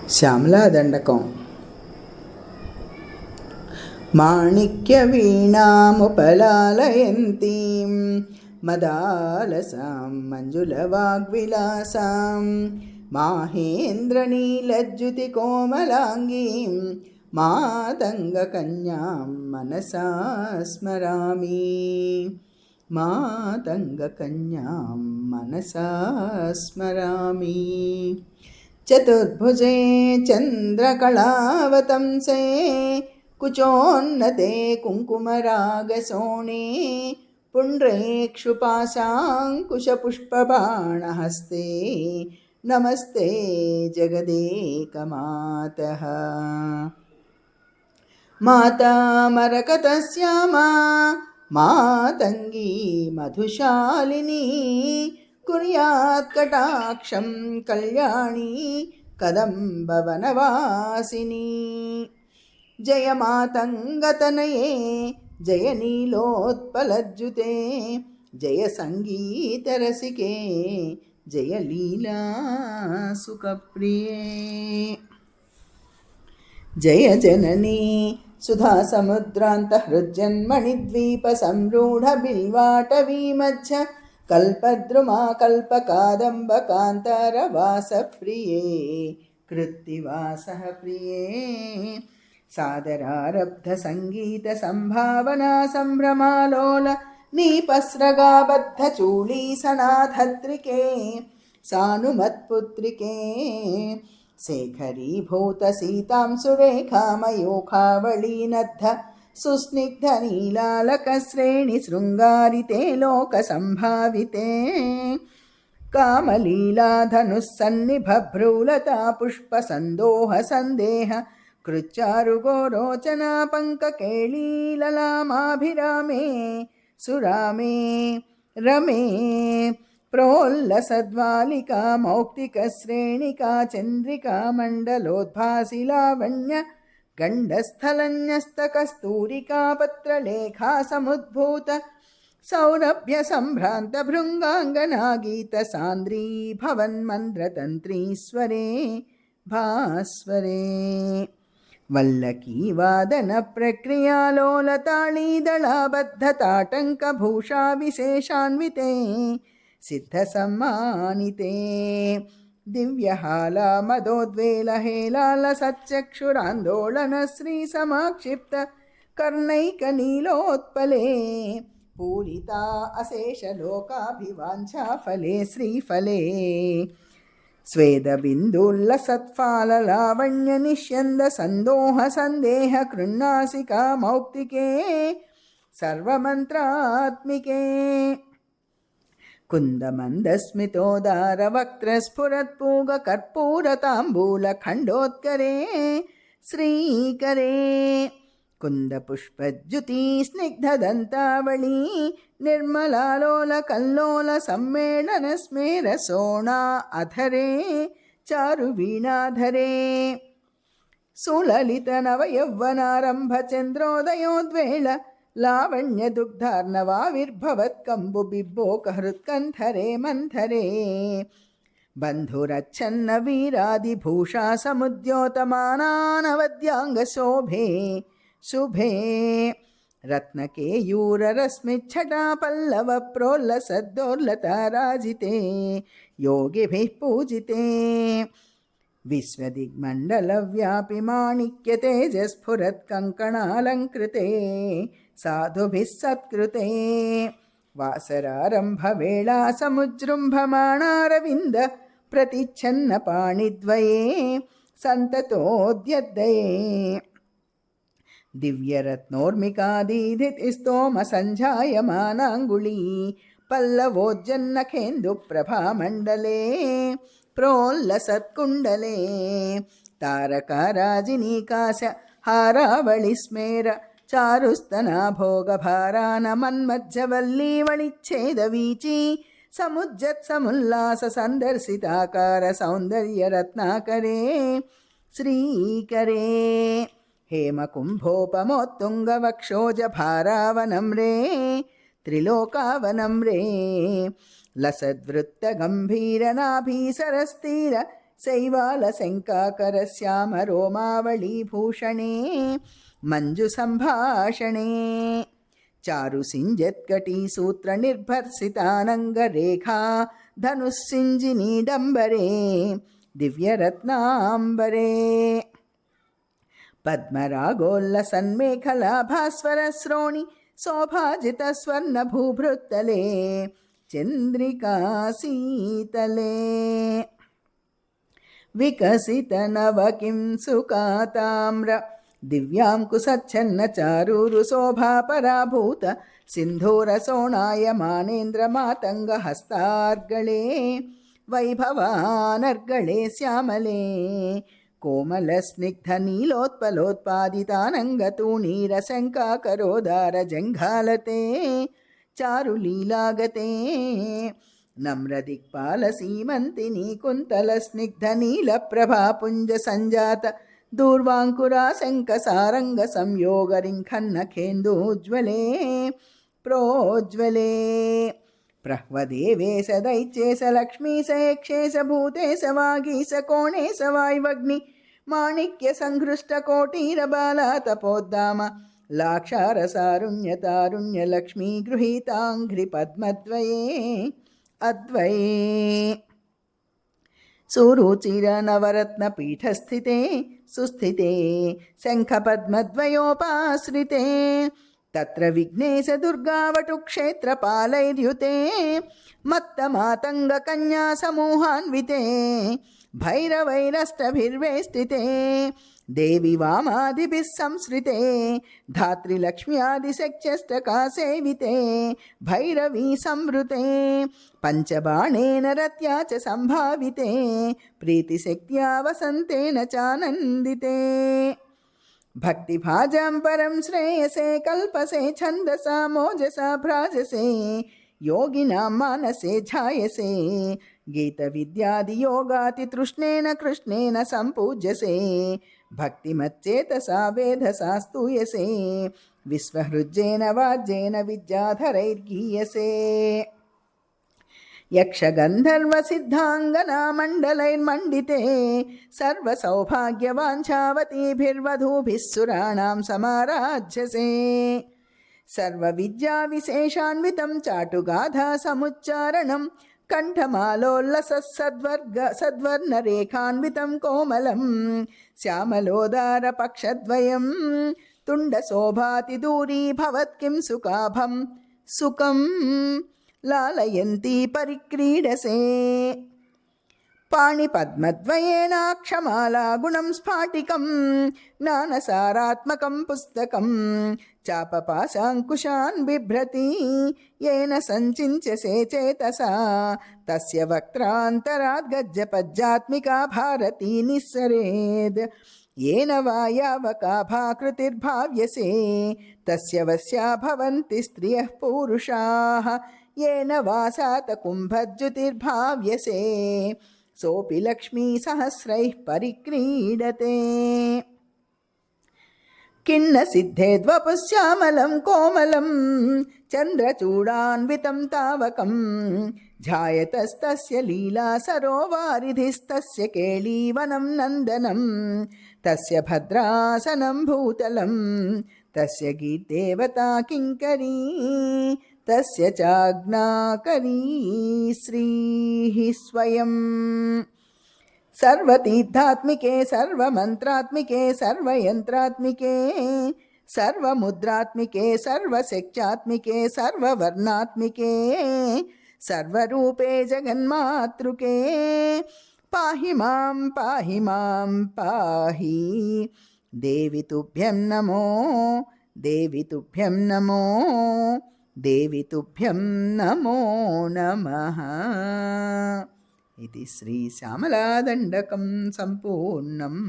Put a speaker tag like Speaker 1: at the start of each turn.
Speaker 1: శ్యామలాదండకం. మాణిక్యవీణాముపలాలయంతీం మదాలసాం మంజులవాగ్విలాసాం మాహేంద్రనీలజ్జుతికోమలాంగీం మాతంగకన్యాం మనసా స్మరామి. మాతంగకన్యాం మనసా స్మరామి. చతుర్భుజే చంద్రకళావతంసే కుచోన్నతే కుంకుమరాగశోణే పుండ్రేక్షుపాశాంకుశపుష్పబాణహస్తే నమస్తే జగదేకమాతః. మాతా మరకతశ్యామా మాతంగీ మధుశాలినీ కుర్యాత్ కటాక్షం కళ్యాణీ కదంబవనవాసిని. జయ మాతంగతనయే జయ నీలోత్పలజ్జుతే జయ సంగీతరసికే జయ లీలా సుఖప్రియే. జయ జననీ సుధా సముద్రాంతఃహృజ్జన్మణిద్వీప సంరూఢ బిల్వాటవీ మధ్య కల్పద్రుమా కల్పకాదంబ కాంతారవాస ప్రియే కృత్తివాసః ప్రియే. సాదరారబ్ధ సంగీత సంభావనా సంభ్రమాలోల నీపస్రగాబద్ధ చూళీసనాథత్రికే సానుమత్పుత్రికే శేఖరీభూత సీతాం సురేఖామయోఖావళీనద్ధ సుస్నిగ్ధ నీలాలకశ్రేణి శృంగారితే లోక సంభావితే కామలీలాధనుస్సన్నిభ్రూలతా పుష్ప సందోహ సందేహ కృచ్చారుగోరోచనా పంకకేళీలలామాభిరామే సురామే రమే ప్రోల్లసద్వాలికా మౌక్తికశ్రేణికా చంద్రికా మండలోద్భాసి లావణ్య గండస్థలన్యస్తకస్తూరికా పత్రలేఖా సముద్భూత సౌరభ్య సంభ్రాంత భృంగాంగనాగీత సాంద్రీ భవన్మంద్రతంత్రీశ్వరే భాస్వరే. వల్లకీవాదన ప్రక్రియాలోలతాళీదళాబద్ధతాటంకభూషా విశేషాన్వితే సిద్ధసమ్మానితే దివ్యహాలా మదోద్వేలహేలాల సచ్చక్షురాందోళన శ్రీసమాక్షిప్త కర్ణైకనీలోత్పలే పూరితా అశేషలోకాభివాంఛాఫలే శ్రీఫలే స్వేదబిందుల్లసత్ఫాలలావణ్య నిష్యంద సందోహ సందేహ కృన్నాసికా మౌక్తికే సర్వమంత్రాత్మికే కుందమందస్మితోదారవక్త్రస్ఫురత్పూగ కర్పూరతాంబూలఖండోత్కరే శ్రీకరే కుందపుష్పజ్యుతి స్నిగ్ధదంతావళీ నిర్మలాలోల కల్లోల సమ్మేళన స్మేర సోణా అధరే చారువీణాధరే సులలిత నవయౌవనారంభ చంద్రోదయోద్వేళ లావణ్య దుగ్ధార్ణవావిర్భవత్కంబు బిబ్బోక హృత్కంఠరే మంథరే బంధురచ్చన్న వీరాదిభూషా సముద్యోతమానానవద్యాంగ శోభే శుభే రత్నకేయూరరశ్మిచ్చటా పల్లవ ప్రోల్లసద్దోర్లతారాజితే యోగిభిః పూజితే విశ్వదిగ్మండలవ్యాపి మాణిక్యతేజస్ఫురత్కంకణాలంకృతే సాధుభిः సత్కృతే వాసరారంభవేళా సముజృంభమాణారవింద ప్రతిచ్ఛన్న పాణిద్వయే సంతతోద్యద్దయే దివ్యరత్నోర్మికాదీధితిస్తోమ సంజాయమానాంగుళీ పల్లవోజ్జన్నఖేందు ప్రభామండలే ప్రోల్లసత్కుండలే తారకారాజినీకాశ హారావళి స్మేర చారుస్తనాభోగభారాన మన్మధ్యవల్లీవళిచ్ఛేదవీచీ సముజ్జత్సముల్లాస సందర్శితాకార సౌందర్యరత్నాకరే శ్రీకరే हेमकुम्भोपमोत्तुङ्गवक्षोजभारावनं रे त्रिलोकावनं रे लसद्वृत्तगम्भीरनाभीसरस्तीर शैवालशङ्काकरश्यामरोमावळीभूषणे मञ्जुसम्भाषणे चारुसिञ्जत्कटीसूत्रनिर्भर्सितानङ्गरेखा धनुस्सिञ्जिनीडम्बरे दिव्यरत्नाम्बरे पद्मरागोल्लसन्मेखलाभास्वरश्रोणि शोभाजितस्वर्णभूभृत्तले चन्द्रिकाशीतले विकसितनवकिंसुकाताम्र दिव्याङ्कुशच्छन्नचारुरुशोभापराभूत सिन्धूरसोणायमानेन्द्रमातङ्गहस्तार्गळे वैभवानर्गळे श्यामले कोमलस्निग्धनीलोत्पलोत्पादितानङ्गतूणीरशङ्काकरोदारजङ्घालते चारुलीलागते नम्रदिक्पालसीमन्तिनी कुन्तलस्निग्धनीलप्रभापुञ्जसञ्जात दूर्वाङ्कुराशङ्कसारङ्गसंयोगरिङ्खन्नखेन्दूज्ज्वले प्रोज्ज्वले प्रह्वदेवेश दैत्येश लक्ष्मीश यक्षेश भूतेश वागीश कोणेश वाय्वग्नि माणिक्यसङ्घृष्टकोटीरबाला तपोद्दाम लाक्षारसारुण्यतारुण्यलक्ष्मी गृहीताङ्घ्रिपद्मद्वये अद्वये सुरुचिरनवरत्नपीठस्थिते सुस्थिते शङ्खपद्मद्वयोपाश्रिते तत्र विघ्नेश दुर्गावटुक्षेत्रपालैर्युते मत्तमातङ्गकन्यासमूहान्विते भैरवैरष्टभिर्वेष्टिते देवी वामादिभिः संश्रिते धात्रिलक्ष्म्यादिशक्त्यष्टकासेविते भैरवी संवृते पञ्चबाणेन रत्या च सम्भाविते प्रीतिशक्त्या वसन्तेन चानन्दिते भक्तिभाजां परं श्रेयसे कल्पसे छन्दसा मोजसा भ्राजसे योगिनां मानसे ध्यायसे गीतविद्यादियोगातितृष्णेन कृष्णेन सम्पूज्यसे भक्तिमच्चेतसा वेधसा स्तूयसे विश्वहृज्येन वाज्येन विद्याधरैर्गीयसे यक्षगन्धर्वसिद्धाङ्गनामण्डलैर्मण्डिते सर्वसौभाग्यवाञ्छावतीभिर्वधूभिः सुराणां समाराध्यसे सर्वविद्याविशेषान्वितं चाटुगाधा समुच्चारणं कण्ठमालोल्लसद्वर्णरेखान्वितं कोमलं श्यामलोदारपक्षद्वयं तुण्डशोभातिदूरी भवत्किं सुखाभं सुखं लालयन्ती परिक्रीडसे पाणिपद्मद्वयेनाक्षमाला गुणं स्फाटिकं ज्ञानसारात्मकं पुस्तकं चापपाशाङ्कुशान् बिभ्रति येन सञ्चिन्त्यसे चेतसा तस्य वक्त्रान्तरात् गज्जपज्जात्मिका भारती निःसरेद् येन वा यावकाभाकृतिर्भाव्यसे तस्य वश्या भवन्ति स्त्रियः पूरुषाः येन वा सातकुम्भज्युतिर्भाव्यसे सोऽपि लक्ष्मीसहस्रैः परिक्रीडते किन्न सिद्धेद्वपुश्यामलं कोमलं चन्द्रचूडान्वितं तावकं ध्यायतस्तस्य लीला सरोवारिधिस्तस्य केळीवनं नन्दनं तस्य भद्रासनं भूतलं तस्य गीर्देवता किङ्करी तस्य चाज्ञाकरी श्रीः स्वयं सर्वतीर्थात्मिके सर्वमन्त्रात्मिके सर्वयन्त्रात्मिके सर्वमुद्रात्मिके सर्वशक्त्यात्मिके सर्ववर्णात्मिके सर्वरूपे जगन्मातृके पाहि मां पाहि देवि तुभ्यं नमो देवि तुभ्यं नमो देवि तुभ्यं नमो नमः। इति श्रीश्यामलादण्डकं सम्पूर्णम्।